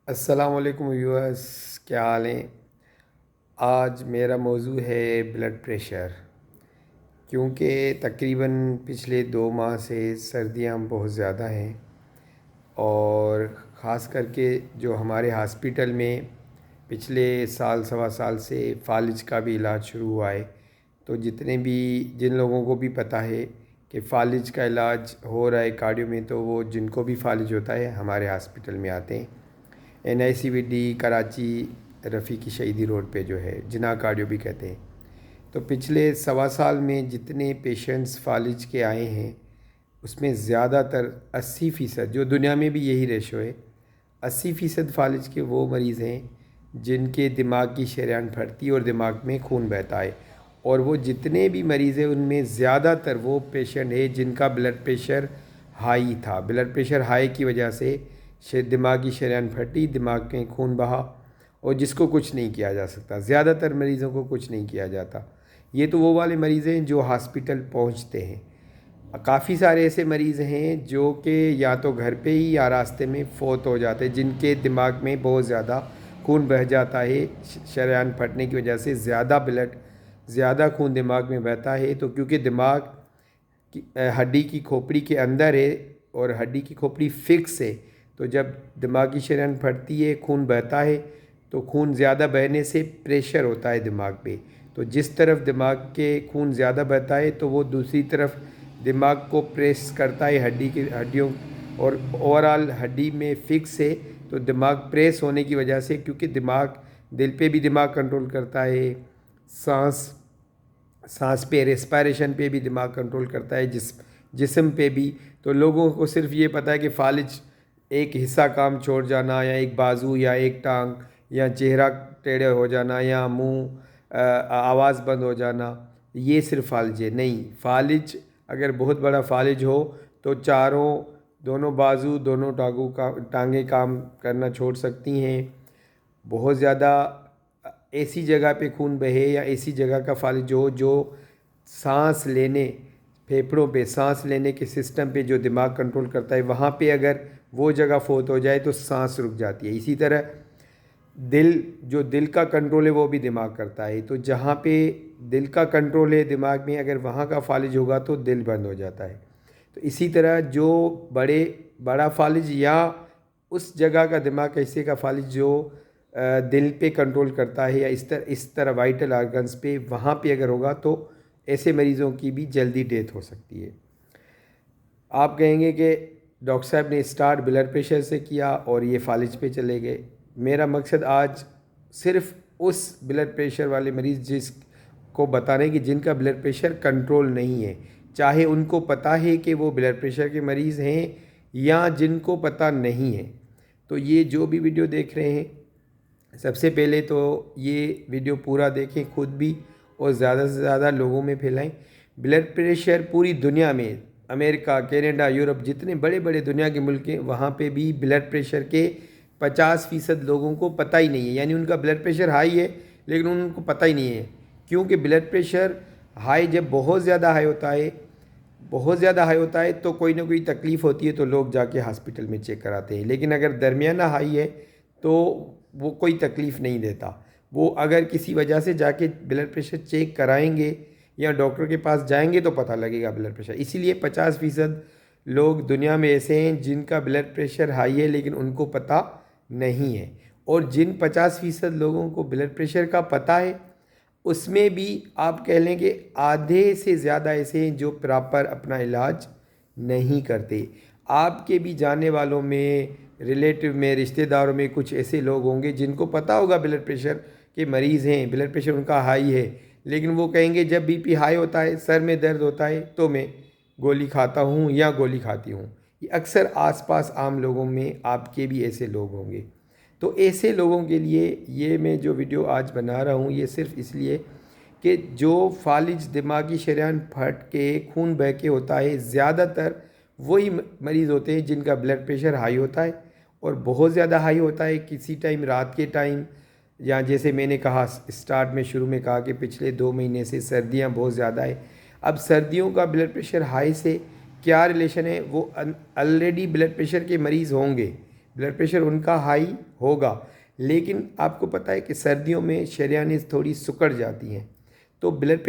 अस्सलाम वालेकुम व्यूअर्स, क्या हाल हैं। आज मेरा मौजू है ब्लड प्रेशर। क्योंकि तकरीबन पिछले 2 माह से सर्दियाँ बहुत ज़्यादा हैं और ख़ास करके जो हमारे हॉस्पिटल में पिछले साल सवा साल से फालिज का भी इलाज शुरू हुआ है। तो जिन लोगों को भी पता है कि फालिज का इलाज हो रहा है कार्डियो में, तो वो जिनको भी फालिज होता है हमारे हॉस्पिटल में आते हैं। NICVD कराची रफ़ीकी शहीदी रोड पे जो है, जिना कार्डियो भी कहते हैं। तो पिछले सवा साल में जितने पेशेंट्स फालिज के आए हैं उसमें ज़्यादातर 80% जो दुनिया में भी यही रेशो है, 80% फालिज के वो मरीज़ हैं जिनके दिमाग की शरेयान फटती है और दिमाग में खून बहता है। और वो जितने भी मरीज़ हैं उनमें ज़्यादातर वो पेशेंट है जिनका ब्लड प्रेशर हाई था। ब्लड प्रेशर हाई की वजह से दिमागी शरेयान फटी, दिमाग में खून बहा और जिसको कुछ नहीं किया जा सकता। ज़्यादातर मरीज़ों को कुछ नहीं किया जाता। ये तो वो वाले मरीज़ हैं जो हॉस्पिटल पहुंचते हैं। काफ़ी सारे ऐसे मरीज़ हैं जो कि या तो घर पे ही या रास्ते में फ़ौत हो जाते हैं, जिनके दिमाग में बहुत ज़्यादा खून बह जाता है। शरेयान फटने की वजह से ज़्यादा खून दिमाग में बहता है। तो क्योंकि दिमाग की हड्डी की खोपड़ी के अंदर है और हड्डी की खोपड़ी फिक्स है, तो जब दिमाग की शरेयान फटती है, खून बहता है, तो खून ज़्यादा बहने से प्रेशर होता है दिमाग पे। तो जिस तरफ दिमाग के खून ज़्यादा बहता है तो वो दूसरी तरफ दिमाग को प्रेस करता है, हड्डियों और ओवरऑल हड्डी में फिक्स है। तो दिमाग प्रेस होने की वजह से, क्योंकि दिल पे भी दिमाग कंट्रोल करता है, सांस सांस पे, रेस्पिरेशन पे भी दिमाग कंट्रोल करता है, जिस्म पे भी। तो लोगों को सिर्फ ये पता है कि फालिज एक हिस्सा काम छोड़ जाना, या एक बाजू या एक टांग या चेहरा टेढ़े हो जाना या आवाज़ बंद हो जाना, ये सिर्फ फालिज है। नहीं, फालिज अगर बहुत बड़ा फालिज हो तो दोनों बाजू, दोनों टांगें काम करना छोड़ सकती हैं। बहुत ज़्यादा ऐसी जगह पे खून बहे या ऐसी जगह का फालिज हो जो सांस लेने, फेफड़ों पे सांस लेने के सिस्टम पे जो दिमाग कंट्रोल करता है, वहाँ पे अगर वो जगह फोत हो जाए तो सांस रुक जाती है। इसी तरह दिल का कंट्रोल है वो भी दिमाग करता है। तो जहाँ पे दिल का कंट्रोल है दिमाग में, अगर वहाँ का फालिज होगा तो दिल बंद हो जाता है। तो इसी तरह जो बड़ा फालिज या उस जगह का दिमाग ऐसे का फालिज जो दिल पे कंट्रोल करता है, या इस तरह वाइटल आर्गन्स पे, वहाँ पे अगर होगा तो ऐसे मरीज़ों की भी जल्दी डेथ हो सकती है। आप कहेंगे कि डॉक्टर साहब ने स्टार्ट ब्लड प्रेशर से किया और ये फालिज पे चले गए। मेरा मकसद आज सिर्फ उस ब्लड प्रेशर वाले मरीज़ जिसको बताने कि जिनका ब्लड प्रेशर कंट्रोल नहीं है, चाहे उनको पता है कि वो ब्लड प्रेशर के मरीज़ हैं या जिनको पता नहीं है। तो ये जो भी वीडियो देख रहे हैं, सबसे पहले तो ये वीडियो पूरा देखें खुद भी और ज़्यादा से ज़्यादा लोगों में फैलाएं। ब्लड प्रेशर पूरी दुनिया में, अमेरिका, कनाडा, यूरोप, जितने बड़े बड़े दुनिया के मुल्क हैं, वहाँ पे भी ब्लड प्रेशर के 50% लोगों को पता ही नहीं है। यानी उनका ब्लड प्रेशर हाई है लेकिन उनको पता ही नहीं है। क्योंकि ब्लड प्रेशर हाई जब बहुत ज़्यादा हाई होता है तो कोई ना कोई तकलीफ़ होती है तो लोग जाके हॉस्पिटल में चेक कराते हैं। लेकिन अगर दरमियाना हाई है तो वो कोई तकलीफ़ नहीं देता। वो अगर किसी वजह से जाके ब्लड प्रेशर चेक कराएंगे या डॉक्टर के पास जाएंगे तो पता लगेगा ब्लड प्रेशर। इसीलिए 50% लोग दुनिया में ऐसे हैं जिनका ब्लड प्रेशर हाई है लेकिन उनको पता नहीं है। और जिन 50% लोगों को ब्लड प्रेशर का पता है, उसमें भी आप कह लें कि आधे से ज़्यादा ऐसे हैं जो प्रॉपर अपना इलाज नहीं करते। आपके भी जाने वालों में, रिलेटिव में, रिश्तेदारों में कुछ ऐसे लोग होंगे जिनको पता होगा ब्लड प्रेशर के मरीज़ हैं, ब्लड प्रेशर उनका हाई है, लेकिन वो कहेंगे जब BP हाई होता है, सर में दर्द होता है, तो मैं गोली खाता हूँ या गोली खाती हूँ। ये अक्सर आसपास आम लोगों में आपके भी ऐसे लोग होंगे। तो ऐसे लोगों के लिए ये मैं जो वीडियो आज बना रहा हूँ, ये सिर्फ इसलिए कि जो फालिज दिमागी शरेयान फट के खून बह के होता है, ज़्यादातर वही मरीज़ होते हैं जिनका ब्लड प्रेशर हाई होता है और बहुत ज़्यादा हाई होता है किसी टाइम, रात के टाइम, या जैसे मैंने कहा स्टार्ट में, शुरू में कहा कि पिछले 2 महीने से सर्दियाँ बहुत ज़्यादा है। अब सर्दियों का ब्लड प्रेशर हाई से क्या रिलेशन है? वो ऑलरेडी ब्लड प्रेशर के मरीज़ होंगे, ब्लड प्रेशर उनका हाई होगा। लेकिन आपको पता है कि सर्दियों में शरेयानें थोड़ी सिकुड़ जाती हैं, तो ब्लड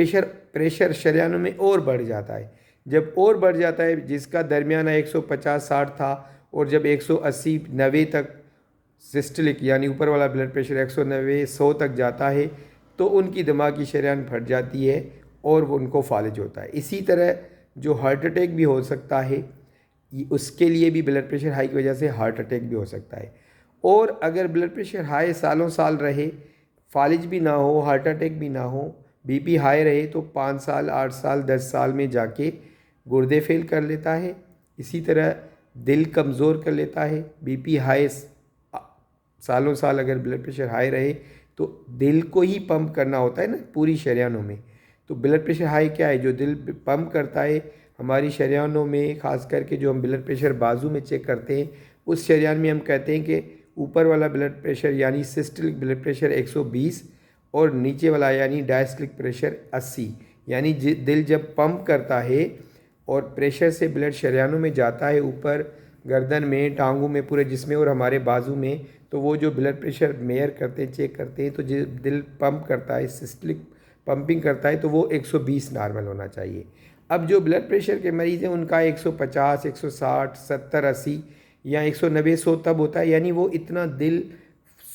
प्रेशर शरेयानों में और बढ़ जाता है। जब और बढ़ जाता है, जिसका दरमियाना 150-60 था, और जब 180-90 तक सिस्टलिक यानी ऊपर वाला ब्लड प्रेशर 190-100 तक जाता है, तो उनकी दिमाग की शरेयान फट जाती है और वो उनको फालिज होता है। इसी तरह जो हार्ट अटैक भी हो सकता है, उसके लिए भी ब्लड प्रेशर हाई की वजह से हार्ट अटैक भी हो सकता है। और अगर ब्लड प्रेशर हाई सालों साल रहे, फालिज भी ना हो, हार्ट अटैक भी ना हो, बीपी हाई रहे, तो 5 साल 8 साल 10 साल में जाके गुर्दे फेल कर लेता है। इसी तरह दिल कमज़ोर कर लेता है। बीपी हाई सालों साल अगर ब्लड प्रेशर हाई रहे, तो दिल को ही पंप करना होता है ना पूरी शरेयानों में। तो ब्लड प्रेशर हाई क्या है, जो दिल पंप करता है हमारी शरेयानों में, ख़ास करके जो हम ब्लड प्रेशर बाजू में चेक करते हैं, उस शरेयान में हम कहते हैं कि ऊपर वाला ब्लड प्रेशर यानी सिस्टलिक ब्लड प्रेशर 120 और नीचे वाला यानी डायस्टलिक प्रेशर 80। यानी दिल जब पंप करता है और प्रेशर से ब्लड शरेयानों में जाता है, ऊपर गर्दन में, टांगों में, पूरे जिस्म में और हमारे बाजू में, तो वो जो ब्लड प्रेशर मेयर करते हैं, चेक करते हैं, तो जो दिल पंप करता है, सिस्टलिक पंपिंग करता है, तो वो 120 नॉर्मल होना चाहिए। अब जो ब्लड प्रेशर के मरीज़ हैं उनका 150, 160, 70, 80 या 190, 100 तब होता है, यानी वो इतना दिल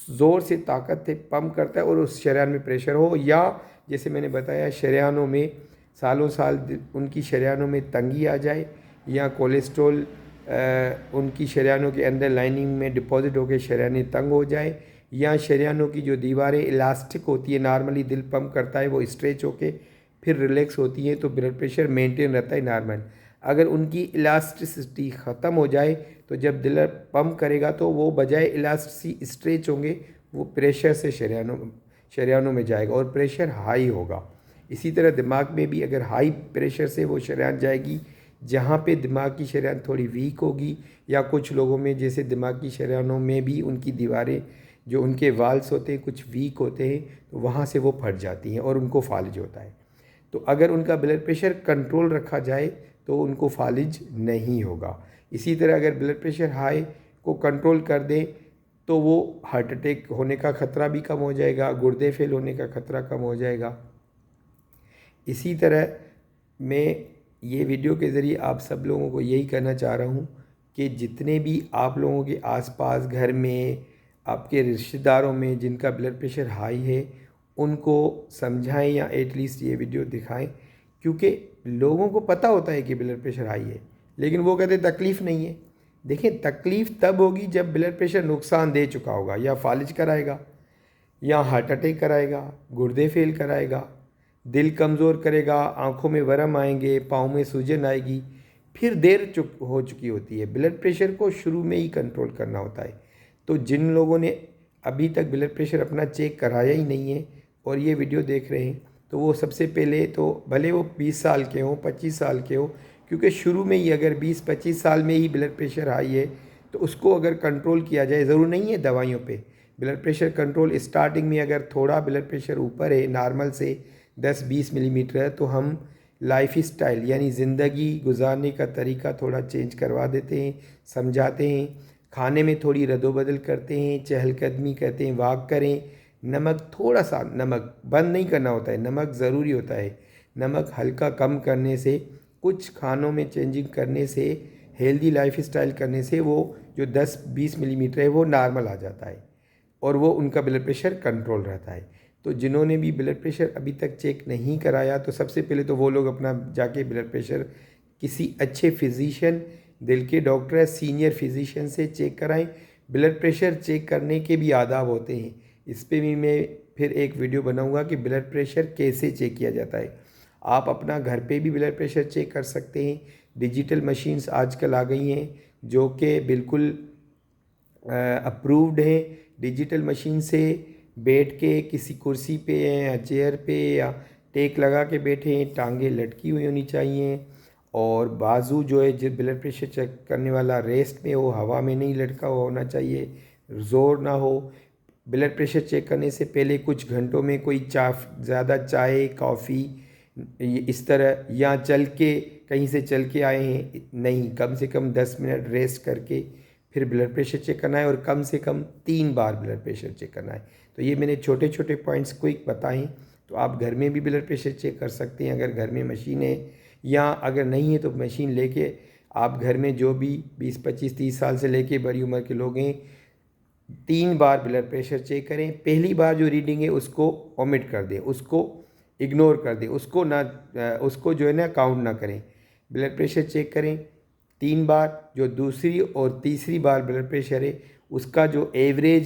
ज़ोर से ताकत से पंप करता है और उस शरेयान में प्रेशर हो, या जैसे मैंने बताया शरेयानों में सालों साल उनकी शरेयानों में तंगी आ जाए, या कोलेस्ट्रॉल उनकी शरेयानों के अंदर लाइनिंग में डिपॉजिट होकर शरेयानें तंग हो जाए, या शरेयानों की जो दीवारें इलास्टिक होती है, नॉर्मली दिल पंप करता है, वो स्ट्रेच होके फिर रिलैक्स होती हैं, तो ब्लड प्रेशर मेंटेन रहता है नॉर्मल। अगर उनकी इलास्टिसिटी ख़त्म हो जाए, तो जब दिल पंप करेगा तो वो बजाय इलास्टिसिटी स्ट्रेच होंगे, वो प्रेशर से शरेयानों में जाएगा और प्रेशर हाई होगा। इसी तरह दिमाग में भी अगर हाई प्रेशर से वो शरेयान जाएगी, जहाँ पे दिमाग की शरेयान थोड़ी वीक होगी, या कुछ लोगों में जैसे दिमाग की शरेयानों में भी उनकी दीवारें जो उनके वाल्स होते हैं कुछ वीक होते हैं, तो वहाँ से वो फट जाती हैं और उनको फालिज होता है। तो अगर उनका ब्लड प्रेशर कंट्रोल रखा जाए तो उनको फालिज नहीं होगा। इसी तरह अगर ब्लड प्रेशर हाई को कंट्रोल कर दें, तो वो हार्ट अटैक होने का ख़तरा भी कम हो जाएगा, गुर्दे फेल होने का ख़तरा कम हो जाएगा। इसी तरह मैं ये वीडियो के ज़रिए आप सब लोगों को यही कहना चाह रहा हूँ कि जितने भी आप लोगों के आसपास घर में, आपके रिश्तेदारों में जिनका ब्लड प्रेशर हाई है, उनको समझाएं या एटलीस्ट ये वीडियो दिखाएं, क्योंकि लोगों को पता होता है कि ब्लड प्रेशर हाई है, लेकिन वो कहते तकलीफ़ नहीं है। देखें, तकलीफ़ तब होगी जब ब्लड प्रेशर नुकसान दे चुका होगा, या फालिज कराएगा, या हार्ट अटैक कराएगा, गुर्दे फेल कराएगा, दिल कमज़ोर करेगा, आँखों में वरम आएंगे, पाँव में सूजन आएगी, फिर देर हो चुकी होती है। ब्लड प्रेशर को शुरू में ही कंट्रोल करना होता है। तो जिन लोगों ने अभी तक ब्लड प्रेशर अपना चेक कराया ही नहीं है और ये वीडियो देख रहे हैं, तो वो सबसे पहले तो भले वो 20 साल के हों, 25 साल के हो, क्योंकि शुरू में ही अगर 20-25 साल में ही ब्लड प्रेशर हाई है, तो उसको अगर कंट्रोल किया जाए, ज़रूर नहीं है दवाइयों पे ब्लड प्रेशर कंट्रोल। स्टार्टिंग में अगर थोड़ा ब्लड प्रेशर ऊपर है नॉर्मल से 10-20 मिलीमीटर है, तो हम लाइफ स्टाइल यानी ज़िंदगी गुजारने का तरीका थोड़ा चेंज करवा देते हैं, समझाते हैं, खाने में थोड़ी रद्दोबदल करते हैं, चहलकदमी कहते हैं, वॉक करें, नमक थोड़ा सा, नमक बंद नहीं करना होता है, नमक ज़रूरी होता है, नमक हल्का कम करने से, कुछ खानों में चेंजिंग करने से, हेल्दी लाइफ स्टाइल करने से वो जो 10-20 मिलीमीटर है वो नॉर्मल आ जाता है और वो उनका ब्लड प्रेशर कंट्रोल रहता है। तो जिन्होंने भी ब्लड प्रेशर अभी तक चेक नहीं कराया, तो सबसे पहले तो वो लोग अपना जाके ब्लड प्रेशर किसी अच्छे फिजिशियन, दिल के डॉक्टर या सीनियर फिजिशियन से चेक कराएं। ब्लड प्रेशर चेक करने के भी आदाब होते हैं, इस पर भी मैं फिर एक वीडियो बनाऊंगा कि ब्लड प्रेशर कैसे चेक किया जाता है। आप अपना घर पे भी ब्लड प्रेशर चेक कर सकते हैं। डिजिटल मशीन्स आजकल आ गई हैं जो कि बिल्कुल अप्रूव्ड हैं। डिजिटल मशीन से बैठ के किसी कुर्सी पे या चेयर पे या टेक लगा के बैठे, टांगे लटकी हुई होनी चाहिए, और बाजू जो है जो ब्लड प्रेशर चेक करने वाला रेस्ट में हो, हवा में नहीं लटका हुआ होना चाहिए, ज़ोर ना हो। ब्लड प्रेशर चेक करने से पहले कुछ घंटों में कोई ज़्यादा चाय कॉफ़ी इस तरह, या चल के कहीं से चल के आए हैं नहीं, कम से कम 10 मिनट रेस्ट करके फिर ब्लड प्रेशर चेक करना है और कम से कम 3 बार ब्लड प्रेशर चेक करना है। तो ये मैंने छोटे छोटे पॉइंट्स क्विक बताए। तो आप घर में भी ब्लड प्रेशर चेक कर सकते हैं अगर घर में मशीन है, या अगर नहीं है तो मशीन लेके आप घर में जो भी 20, 25, 30 साल से लेके बड़ी उम्र के लोग हैं 3 बार ब्लड प्रेशर चेक करें। पहली बार जो रीडिंग है उसको ओमिट कर दें, उसको इग्नोर कर दें, उसको जो है ना काउंट ना करें। ब्लड प्रेशर चेक करें 3 बार। जो दूसरी और तीसरी बार ब्लड प्रेशर है उसका जो एवरेज